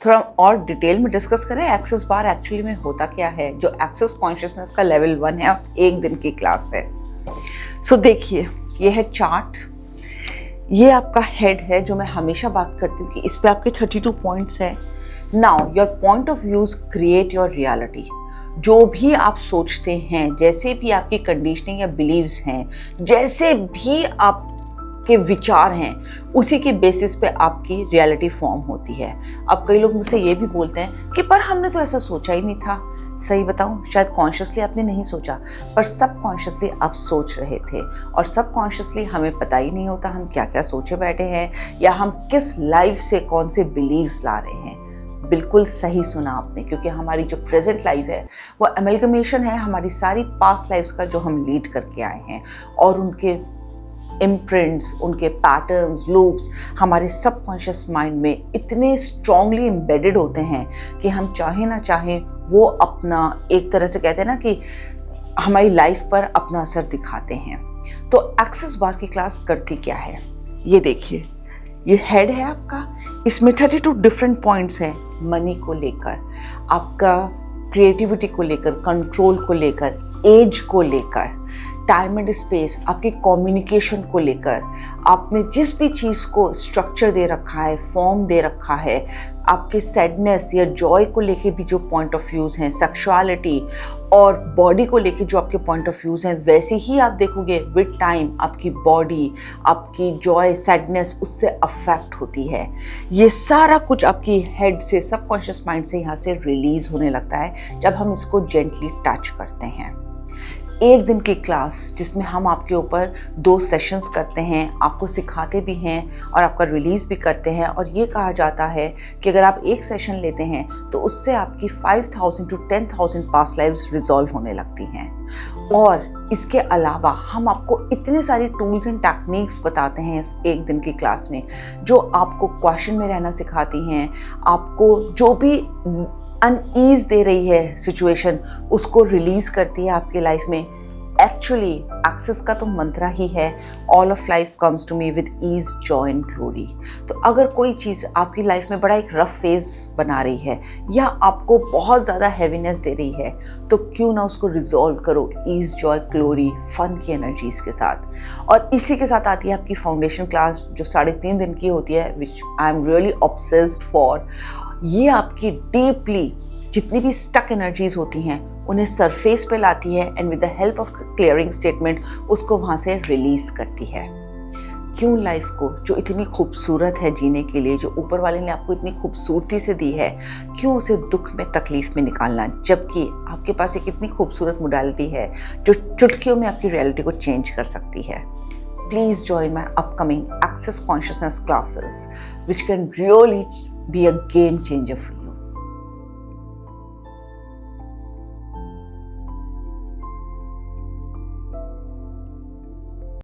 थोड़ा और डिटेल में डिस्कस करें एक्सेस बार एक्चुअली में होता क्या है। जो एक्सेस कॉन्शियसनेस का लेवल 1 है, एक दिन की क्लास है। सो देखिए, ये है चार्ट, ये आपका हेड है जो मैं हमेशा बात करती हूँ कि इस पे आपके 32 पॉइंट्स है। Now your point of views create your reality. जो भी आप सोचते हैं, जैसे भी आपकी कंडीशनिंग या बिलीव्स हैं, जैसे भी आपके विचार हैं, उसी के बेसिस पे आपकी रियलिटी फॉर्म होती है। अब कई लोग मुझसे ये भी बोलते हैं कि पर हमने तो ऐसा सोचा ही नहीं था। सही बताऊं, शायद कॉन्शियसली आपने नहीं सोचा, पर सब कॉन्शियसली आप सोच रहे थे। और सब कॉन्शियसली हमें पता ही नहीं होता हम क्या क्या सोचे बैठे हैं, या हम किस लाइफ से कौन से बिलीव्स ला रहे हैं। बिल्कुल सही सुना आपने, क्योंकि हमारी जो प्रेजेंट लाइफ है वो एमलगमेशन है हमारी सारी पास्ट लाइफ्स का जो हम लीड करके आए हैं, और उनके इम्प्रिंट्स, उनके पैटर्न्स, लूप्स हमारे सबकॉन्शियस माइंड में इतने स्ट्रांगली एम्बेडेड होते हैं कि हम चाहे ना चाहें वो अपना, एक तरह से कहते हैं ना कि हमारी लाइफ पर अपना असर दिखाते हैं। तो एक्सेस बार की क्लास करती क्या है, ये देखिए। ये हेड है आपका, इसमें 32 डिफरेंट पॉइंट्स हैं। मनी को लेकर, आपका क्रिएटिविटी को लेकर, कंट्रोल को लेकर, एज को लेकर, टाइम एंड स्पेस, आपके कम्युनिकेशन को लेकर, आपने जिस भी चीज़ को स्ट्रक्चर दे रखा है, फॉर्म दे रखा है, आपके सैडनेस या जॉय को लेके भी जो पॉइंट ऑफ व्यूज़ हैं, सेक्सुअलिटी और बॉडी को लेके जो आपके पॉइंट ऑफ व्यूज़ हैं, वैसे ही आप देखोगे विद टाइम आपकी बॉडी, आपकी जॉय, सैडनेस उससे अफेक्ट होती है। ये सारा कुछ आपकी हेड से, सबकॉन्शियस माइंड से यहाँ से रिलीज होने लगता है जब हम इसको जेंटली टच करते हैं। एक दिन की क्लास जिसमें हम आपके ऊपर 2 सेशंस करते हैं, आपको सिखाते भी हैं और आपका रिलीज़ भी करते हैं। और ये कहा जाता है कि अगर आप एक सेशन लेते हैं तो उससे आपकी 5000 to 10,000 पास्ट लाइव्स रिजॉल्व होने लगती हैं। और इसके अलावा हम आपको इतने सारी टूल्स एंड टेक्निक्स बताते हैं इस एक दिन की क्लास में, जो आपको क्वेश्चन में रहना सिखाती हैं, आपको जो भी अनईज दे रही है सिचुएशन उसको रिलीज करती है आपके लाइफ में। एक्चुअली एक्सेस का तो मंत्रा ही है, all of life comes to me with ease, joy and glory. तो अगर कोई चीज़ आपकी लाइफ में बड़ा एक रफ फेज बना रही है या आपको बहुत ज़्यादा हैवीनेस दे रही है, तो क्यों ना उसको रिजॉल्व करो ईज, जॉय, ग्लोरी, फन की एनर्जीज के साथ। और इसी के साथ आती है आपकी फाउंडेशन क्लास जो 3.5 दिन की होती है, which I am really obsessed for. ये आपकी डीपली जितनी भी स्टक एनर्जीज होती हैं उन्हें सरफेस पे लाती है and with the help of clearing statement उसको वहाँ से रिलीज करती है। क्यों लाइफ को जो इतनी खूबसूरत है जीने के लिए, जो ऊपर वाले ने आपको इतनी खूबसूरती से दी है, क्यों उसे दुख में, तकलीफ में निकालना, जबकि आपके पास एक इतनी खूबसूरत मोडालिटी है जो चुटकियों में आपकी रियलिटी को चेंज कर सकती है। Please join my upcoming Access Consciousness classes, which can really be a game changer for you.